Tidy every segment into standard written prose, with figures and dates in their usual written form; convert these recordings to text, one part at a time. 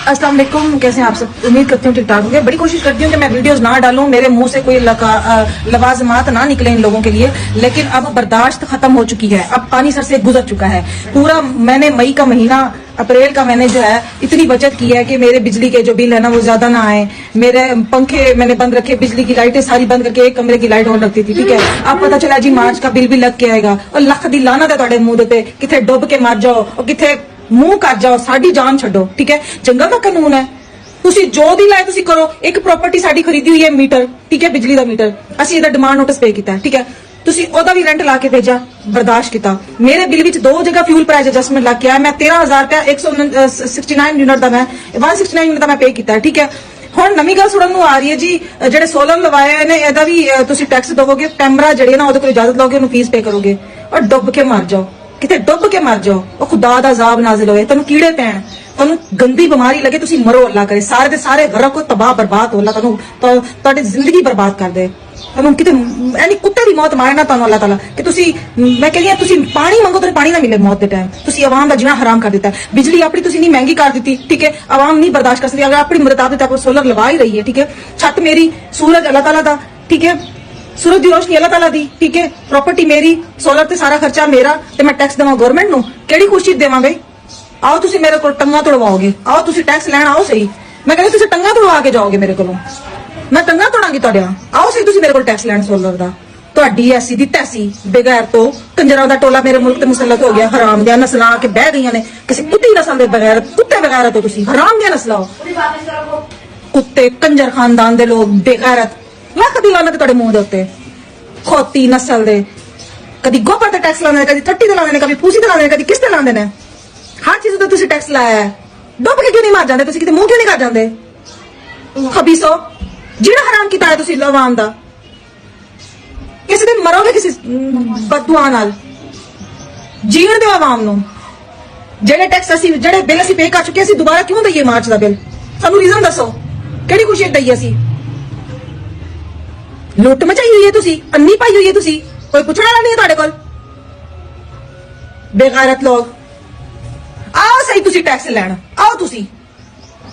अस्सलाम वालेकुम, कैसे हैं आप सब? उम्मीद करती हूँ ठीक ठाक होंगे। बड़ी कोशिश करती हूँ कि मैं वीडियोस ना डालूं, मेरे मुंह से कोई लवाजमात ना निकले इन लोगों के लिए, लेकिन अब बर्दाश्त खत्म हो चुकी है। अब पानी सर से गुजर चुका है पूरा। मैंने मई का महीना, अप्रैल का मैंने जो है इतनी बचत की है कि मेरे बिजली के जो बिल है ना वो ज्यादा ना आए। मेरे पंखे मैंने बंद रखे, बिजली की लाइटें सारी बंद करके एक कमरे की लाइट ऑन रखती थी, ठीक है। अब पता चला जी मार्च का बिल भी लग के आएगा, और लख दी लानत है तुहाडे मुंह ते, किथे डुब के मर जाओ और किथे मुंह कर जाओ, साडी जान छड्डो, ठीक है। जंगल का कानून है, ਤੁਸੀਂ ਜੋ ਦੀ ਲਾਇ ਤੁਸੀਂ ਕਰੋ। ਇੱਕ ਪ੍ਰਾਪਰਟੀ ਸਾਡੀ ਖਰੀਦੀ ਹੋਈ ਹੈ ਮੀਟਰ, ਠੀਕ ਹੈ, ਬਿਜਲੀ ਦਾ ਮੀਟਰ, ਅਸੀਂ ਇਹਦਾ ਡਿਮਾਂਡ ਨੋਟਿਸ ਪੇ ਕੀਤਾ, ਠੀਕ ਹੈ। ਤੁਸੀਂ ਉਹਦਾ ਵੀ ਰੈਂਟ ਲਾ ਕੇ ਭੇਜਿਆ, ਬਰਦਾਸ਼ਤ ਕੀਤਾ। ਮੇਰੇ ਬਿੱਲ ਵਿੱਚ ਦੋ ਜਗ੍ਹਾ ਫਿਊਲ ਪ੍ਰਾਈਸ ਐਡਜਸਟਮੈਂਟ ਲੱਗ ਗਿਆ। ਮੈਂ 13000 ਰੁਪਏ 169 ਯੂਨਿਟ ਦਾ, ਮੈਂ 169 ਯੂਨਿਟ ਦਾ ਮੈਂ ਪੇ ਕੀਤਾ, ਠੀਕ ਹੈ। ਹੁਣ ਨਵੀਂ ਗੱਲ ਸੁਣਨ ਨੂੰ ਆ ਰਹੀ ਹੈ ਜੀ, ਜਿਹੜੇ ਸੋਲਰ ਲਵਾਏ ਨੇ ਇਹਦਾ ਵੀ ਤੁਸੀਂ ਟੈਕਸ ਦੇਵੋਗੇ। ਕੈਮਰਾ ਜਿਹੜੇ ਨਾ ਉਹਦੇ ਕੋਲ ਇਜਾਜ਼ਤ ਲਓਗੇ, ਉਹਨੂੰ ਫੀਸ ਪੇ ਕਰੋਗੇ, ਔਰ ਡੁੱਬ ਕੇ ਮਰ ਜਾਓ, ਕਿਤੇ ਡੁੱਬ ਕੇ ਮਰ ਜਾਓ। ਉਹ ਖੁਦਾ ਦਾ ਅਜ਼ਾਬ ਨਾਜ਼ਿਲ ਹੋਏ, ਤੁਹਾਨੂੰ ਕੀੜੇ ਪੈਣ, ਤੁਹਾਨੂੰ ਗੰਦੀ ਬਿਮਾਰੀ ਲੱਗੇ, ਤੁਸੀਂ ਮਰੋ, ਅੱਲਾ ਕਰੇ ਸਾਰੇ ਦੇ ਸਾਰੇ ਘਰਾਂ ਕੋ ਤਬਾਹ ਬਰਬਾਦ ਹੋ, ਅੱਲਾ ਤੁਹਾਨੂੰ ਤੁਹਾਡੀ ਜ਼ਿੰਦਗੀ ਬਰਬਾਦ ਕਰ ਦੇ। ਤੁਹਾਨੂੰ ਕਿਤੇ ਐਨੀ ਕੁੱਤੇ ਦੀ ਮੌਤ ਮਾਰੇ ਨਾ ਤੁਹਾਨੂੰ ਅੱਲਾ ਤਾਲਾ, ਕਿ ਤੁਸੀਂ, ਮੈਂ ਕਹਿੰਦੀ ਆ ਤੁਸੀਂ ਪਾਣੀ ਮੰਗੋ ਤਾਂ ਪਾਣੀ ਨਾ ਮਿਲੇ ਮੌਤ ਦੇ ਟਾਈਮ। ਤੁਸੀਂ ਆਵਾਮ ਦਾ ਜੀਣਾ ਹਰਾਮ ਕਰ ਦਿੱਤਾ। ਬਿਜਲੀ ਆਪਣੀ ਤੁਸੀਂ ਨਹੀਂ ਮਹਿੰਗੀ ਕਰ ਦਿੱਤੀ, ਠੀਕ ਹੈ। ਆਵਾਮ ਨਹੀਂ ਬਰਦਾਸ਼ਤ ਕਰ ਸਕਦੀ। ਅਗਰ ਆਪਣੀ ਮਰਦਾਦ ਤੇ ਆਪਾਂ ਸੋਲਰ ਲਵਾ ਹੀ ਰਹੀ ਹੈ, ਠੀਕ ਹੈ। ਛੱਤ ਮੇਰੀ, ਸੂਰਜ ਅੱਲਾ ਤਾਲਾ ਦਾ, ਠੀਕ ਹੈ। सूरज की रोशनी अल्लाह ताला दी, ठीक है। प्रॉपर्टी मेरी, सोलर ते सारा खर्चा मेरा, ते मैं टैक्स देवां गवर्नमेंट नूं। केड़ी खुशी देवां बई? आओ तुसी मेरे कोल टंगा तोड़वाओगे, आओ तुसी टैक्स लैण आओ सही। मैं कहंदी तुसी टंगा तोड़वा के जाओगे मेरे कोलों, मैं टंगा तोड़ांगी तुहाडे। आओ सही तुसी मेरे कोल टैक्स लैण सोलर दा। ਤੁਹਾਡੀ ਐਸੀ ਦੀ ਤੈਸੀ ਬਗੈਰ ਤੋਂ ਕੰਜਰਾਂ ਦਾ ਟੋਲਾ ਮੇਰੇ ਮੁਲਕ ਤੇ ਮੁਸਲਤ ਹੋ ਗਿਆ। ਹਰਾਮ ਦੀਆਂ ਨਸਲਾਂ ਕੇ ਬਹਿ ਗਈਆਂ ਨੇ, ਕਿਸੇ ਕੁੱਤੀ ਨਸਲ ਦੇ ਬਗੈਰ, ਕੁੱਤੇ ਬਗੈਰ ਤੋਂ ਤੁਸੀਂ ਹਰਾਮ ਦੀਆਂ ਨਸਲਾਂ ਹੋ। ਕੁੱਤੇ ਕੰਜਰ ਖਾਨਦਾਨ ਦੇ ਲੋਕ ਬੇਗੈਰਤ, ਲੱਖ ਦੀ ਲਾਨਤ ਤੁਹਾਡੇ ਮੂੰਹ ਦੇ ਉੱਤੇ। ਖੋਤੀ ਨਸਲ ਦੇ, ਕਦੀ ਗੋਬਰ ਤੇ ਟੈਕਸ ਲਾਉਂਦੇ ਨੇ, ਕਦੀ ਟੱਟੀ ਤੇ ਲਾਉਂਦੇ ਨੇ, ਕਦੀ ਫੂਸੀ ਤੇ ਲਾਉਂਦੇ ਨੇ, ਕਦੀ ਕਿਸ ਤੇ ਲਾਉਂਦੇ ਨੇ। ਹਰ ਚੀਜ਼ ਤੇ ਤੁਸੀਂ ਟੈਕਸ ਲਾਇਆ ਹੈ। ਡੁੱਬ ਕੇ ਕਿਉਂ ਨਹੀਂ ਮਰ ਜਾਂਦੇ ਤੁਸੀਂ? ਕਿਤੇ ਮੂੰਹ ਕਿਉਂ ਨਹੀਂ ਕਰ ਜਾਂਦੇ? ਖਬੀਸੋ, ਜਿਹੜਾ ਹਰਾਮ ਕੀਤਾ ਹੈ ਤੁਸੀਂ ਆਵਾਮ ਦਾ। ਕਿਸੇ ਦਿਨ ਮਰੋਗੇ ਕਿਸੇ ਬਦਦੁਆ ਨਾਲ। ਜੀਣ ਦਿਓ ਆਵਾਮ ਨੂੰ। ਜਿਹੜੇ ਟੈਕਸ ਅਸੀਂ, ਜਿਹੜੇ ਬਿੱਲ ਅਸੀਂ ਪੇ ਕਰ ਚੁੱਕੇ, ਅਸੀਂ ਦੁਬਾਰਾ ਕਿਉਂ ਦਈਏ ਮਾਰਚ ਦਾ ਬਿੱਲ? ਸਾਨੂੰ ਰੀਜ਼ਨ ਦੱਸੋ, ਕਿਹੜੀ ਖੁਸ਼ੀ ਦਈਏ ਅਸੀਂ? ਲੁੱਟ ਮਚਾਈ ਹੋਈ ਹੈ ਤੁਸੀਂ, ਅੰਨੀ ਪਾਈ ਹੋਈ ਹੈ ਤੁਸੀਂ, ਕੋਈ ਪੁੱਛਣ ਵਾਲਾ ਨਹੀਂ ਹੈ ਤੁਹਾਡੇ ਕੋਲ। ਬੇਗੈਰਤ ਲੋਕ, ਆਓ ਸਹੀ ਤੁਸੀਂ ਟੈਕਸ ਲੈਣ, ਆਓ ਤੁਸੀਂ।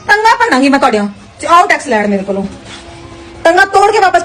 ਟੰਗਾ ਭੰਨਾਂਗੀ ਮੈਂ ਤੁਹਾਡੀਆਂ, ਆਓ ਟੈਕਸ ਲੈਣ ਮੇਰੇ ਕੋਲੋਂ। ਟੰਗਾ ਤੋੜ ਕੇ ਵਾਪਸ ਭੇਜ।